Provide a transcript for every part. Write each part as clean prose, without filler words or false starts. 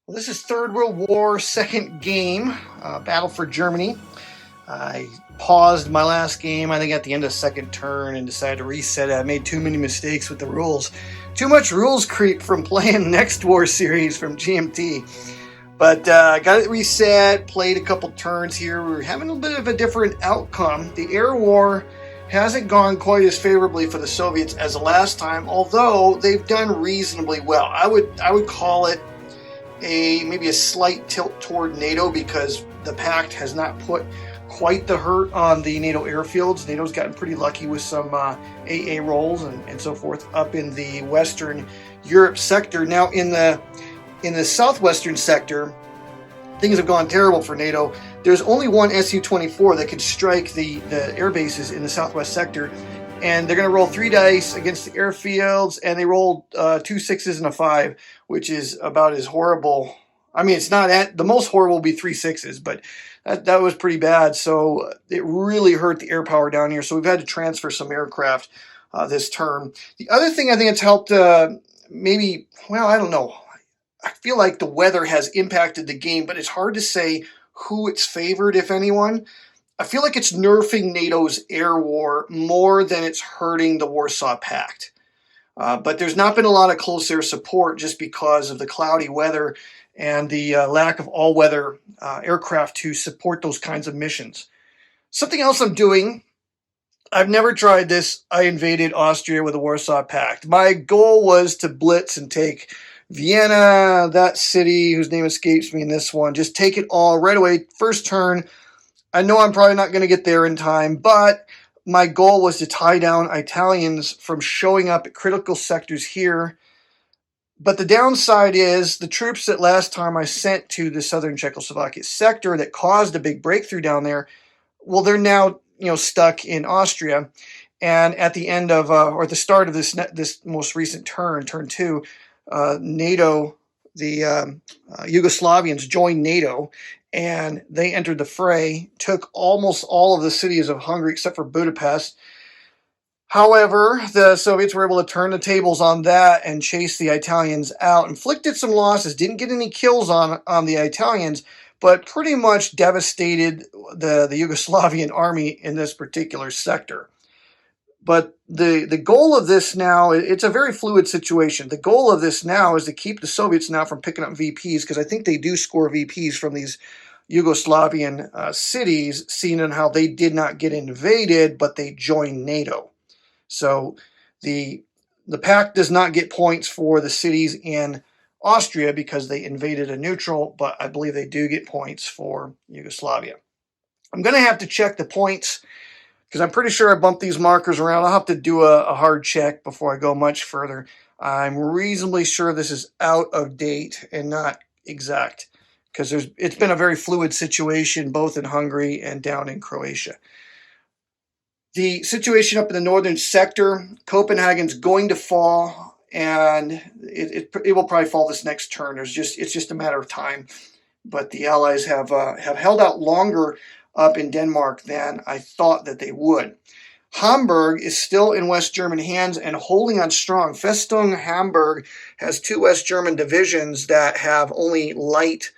Well, this is Third World War, second game, Battle for Germany. I paused my last game, I think at the end of second turn, and decided to reset it. I made too many mistakes with the rules. Too much rules creep from playing Next War series from GMT. But got it reset, played a couple turns here. We were having a bit of a different outcome. The air war hasn't gone quite as favorably for the Soviets as the last time, although they've done reasonably well. I would call it maybe a slight tilt toward NATO because the pact has not put quite the hurt on the NATO airfields. NATO's gotten pretty lucky with some AA rolls and so forth up in the Western Europe sector. Now in the southwestern sector, things have gone terrible for NATO. There's only one Su-24 that can strike the air bases in the southwest sector, and they're going to roll 3 dice against the airfields, and they rolled 2 6s and a 5, which is about as horrible. I mean, it's not the most horrible would be 3 6s, but that was pretty bad. So it really hurt the air power down here. So we've had to transfer some aircraft this term. The other thing I think it's helped maybe, well, I don't know. I feel like the weather has impacted the game, but it's hard to say who it's favored, if anyone. I feel like it's nerfing NATO's air war more than it's hurting the Warsaw Pact. But there's not been a lot of close air support just because of the cloudy weather and the lack of all-weather aircraft to support those kinds of missions. Something else I'm doing, I've never tried this. I invaded Austria with the Warsaw Pact. My goal was to blitz and take Vienna, that city whose name escapes me in this one. Just take it all right away, first turn. I know I'm probably not going to get there in time, but my goal was to tie down Italians from showing up at critical sectors here. But the downside is the troops that last time I sent to the southern Czechoslovakia sector that caused a big breakthrough down there, well, they're now stuck in Austria. And at the end of, or the start of this most recent turn 2, NATO, the Yugoslavians joined NATO, and they entered the fray, took almost all of the cities of Hungary except for Budapest. However, the Soviets were able to turn the tables on that and chase the Italians out, inflicted some losses, didn't get any kills on the Italians, but pretty much devastated the Yugoslavian army in this particular sector. But the goal of this now, it's a very fluid situation. The goal of this now is to keep the Soviets now from picking up VPs, because I think they do score VPs from these Yugoslavian cities, seeing on how they did not get invaded, but they joined NATO. So the pact does not get points for the cities in Austria because they invaded a neutral, but I believe they do get points for Yugoslavia. I'm going to have to check the points because I'm pretty sure I bumped these markers around. I'll have to do a hard check before I go much further. I'm reasonably sure this is out of date and not exact because it's been a very fluid situation both in Hungary and down in Croatia. The situation up in the northern sector, Copenhagen's going to fall, and it will probably fall this next turn. It's just a matter of time. But the Allies have held out longer up in Denmark than I thought that they would. Hamburg is still in West German hands and holding on strong. Festung Hamburg has 2 West German divisions that have only light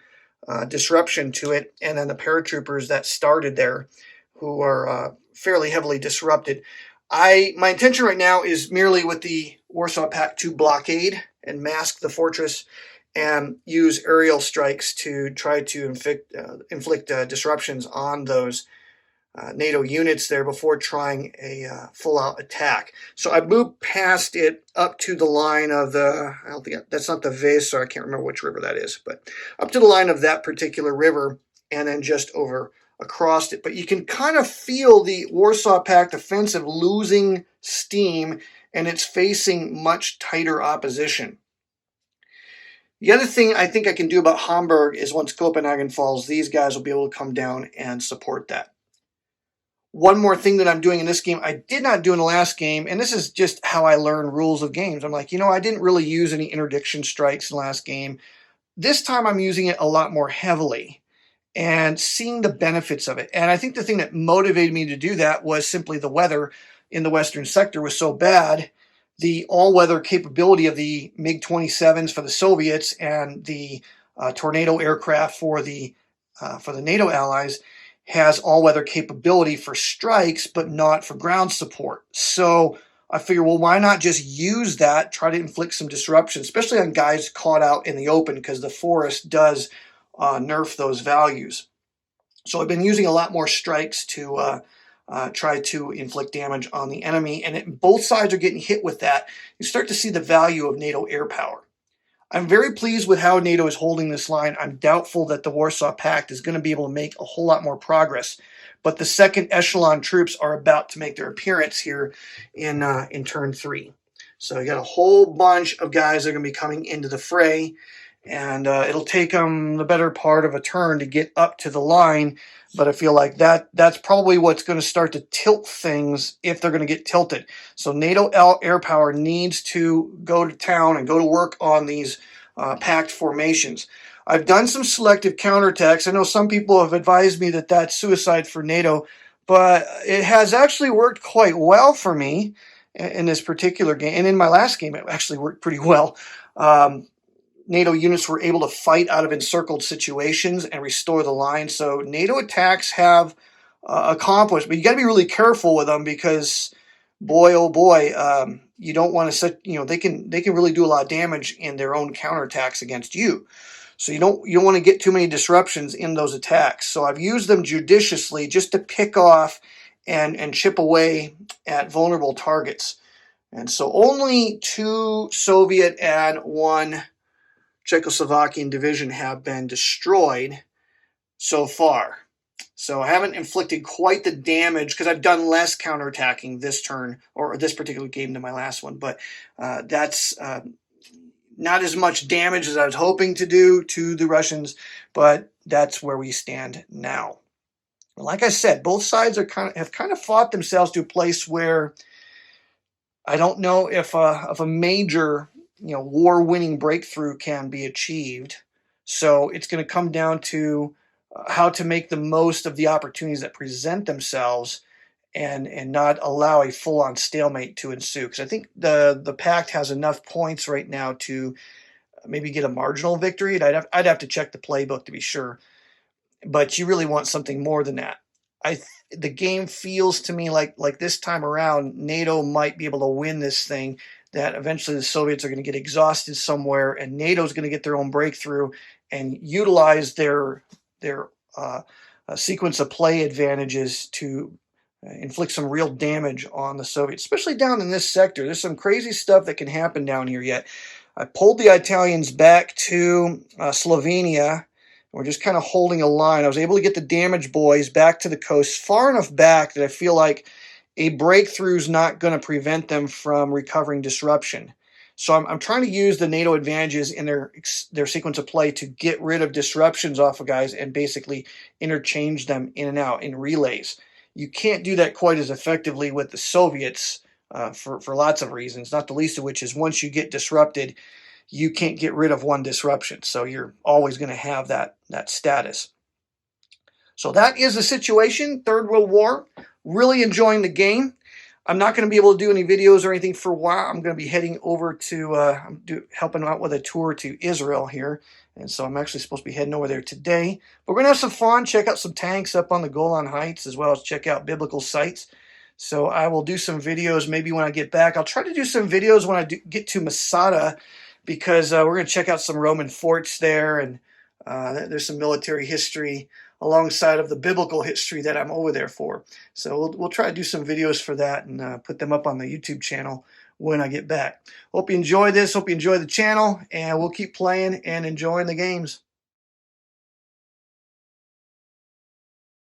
disruption to it, and then the paratroopers that started there who are fairly heavily disrupted. My intention right now is merely with the Warsaw Pact to blockade and mask the fortress and use aerial strikes to try to inflict disruptions on those NATO units there before trying a full-out attack. So I moved past it up to the line of I don't think that's not the Weser, I can't remember which river that is, but up to the line of that particular river and then just over across it. But you can kind of feel the Warsaw Pact offensive losing steam, and it's facing much tighter opposition. The other thing I think I can do about Hamburg is once Copenhagen falls, these guys will be able to come down and support that. One more thing that I'm doing in this game, I did not do in the last game, and this is just how I learn rules of games. I'm like, I didn't really use any interdiction strikes in the last game. This time I'm using it a lot more heavily and seeing the benefits of it. And I think the thing that motivated me to do that was simply the weather in the western sector was so bad. The all-weather capability of the MiG-27s for the Soviets and the tornado aircraft for the NATO allies has all-weather capability for strikes, but not for ground support. So I figure, well, why not just use that, try to inflict some disruption, especially on guys caught out in the open, because the forest does nerf those values. So I've been using a lot more strikes to try to inflict damage on the enemy, and both sides are getting hit with that. You start to see the value of NATO air power. I'm very pleased with how NATO is holding this line. I'm doubtful that the Warsaw Pact is going to be able to make a whole lot more progress. But the second echelon troops are about to make their appearance here in turn 3. So you got a whole bunch of guys that are going to be coming into the fray. And it'll take them the better part of a turn to get up to the line. But I feel like that's probably what's going to start to tilt things if they're going to get tilted. So NATO air power needs to go to town and go to work on these packed formations. I've done some selective counterattacks. I know some people have advised me that that's suicide for NATO, but it has actually worked quite well for me in this particular game. And in my last game, it actually worked pretty well. NATO units were able to fight out of encircled situations and restore the line. So NATO attacks have accomplished, but you got to be really careful with them because, boy, oh boy, you don't want to set. They can really do a lot of damage in their own counterattacks against you. So you don't want to get too many disruptions in those attacks. So I've used them judiciously just to pick off and chip away at vulnerable targets. And so only 2 Soviet and 1 Czechoslovakian division have been destroyed so far. So I haven't inflicted quite the damage because I've done less counterattacking this turn or this particular game than my last one. But that's not as much damage as I was hoping to do to the Russians, but that's where we stand now. Like I said, both sides have kind of fought themselves to a place where I don't know if a major war-winning breakthrough can be achieved. So it's going to come down to how to make the most of the opportunities that present themselves and not allow a full-on stalemate to ensue. Because I think the Pact has enough points right now to maybe get a marginal victory. And I'd have to check the playbook to be sure. But you really want something more than that. The game feels to me like this time around, NATO might be able to win this thing, that eventually the Soviets are going to get exhausted somewhere and NATO is going to get their own breakthrough and utilize their sequence of play advantages to inflict some real damage on the Soviets, especially down in this sector. There's some crazy stuff that can happen down here yet. I pulled the Italians back to Slovenia. We're just kind of holding a line. I was able to get the damage boys back to the coast far enough back that I feel like a breakthrough is not going to prevent them from recovering disruption. So I'm trying to use the NATO advantages in their sequence of play to get rid of disruptions off of guys and basically interchange them in and out in relays. You can't do that quite as effectively with the Soviets for lots of reasons, not the least of which is once you get disrupted, you can't get rid of one disruption. So you're always going to have that status. So that is the situation, Third World War. Really enjoying the game. I'm not going to be able to do any videos or anything for a while. I'm going to be heading over to helping out with a tour to Israel here. And so I'm actually supposed to be heading over there today. But we're going to have some fun, check out some tanks up on the Golan Heights, as well as check out biblical sites. So I will do some videos maybe when I get back. I'll try to do some videos when I get to Masada, because we're going to check out some Roman forts there. And there's some military history alongside of the biblical history that I'm over there for. So we'll try to do some videos for that and put them up on the YouTube channel when I get back. Hope you enjoy this. Hope you enjoy the channel. And we'll keep playing and enjoying the games.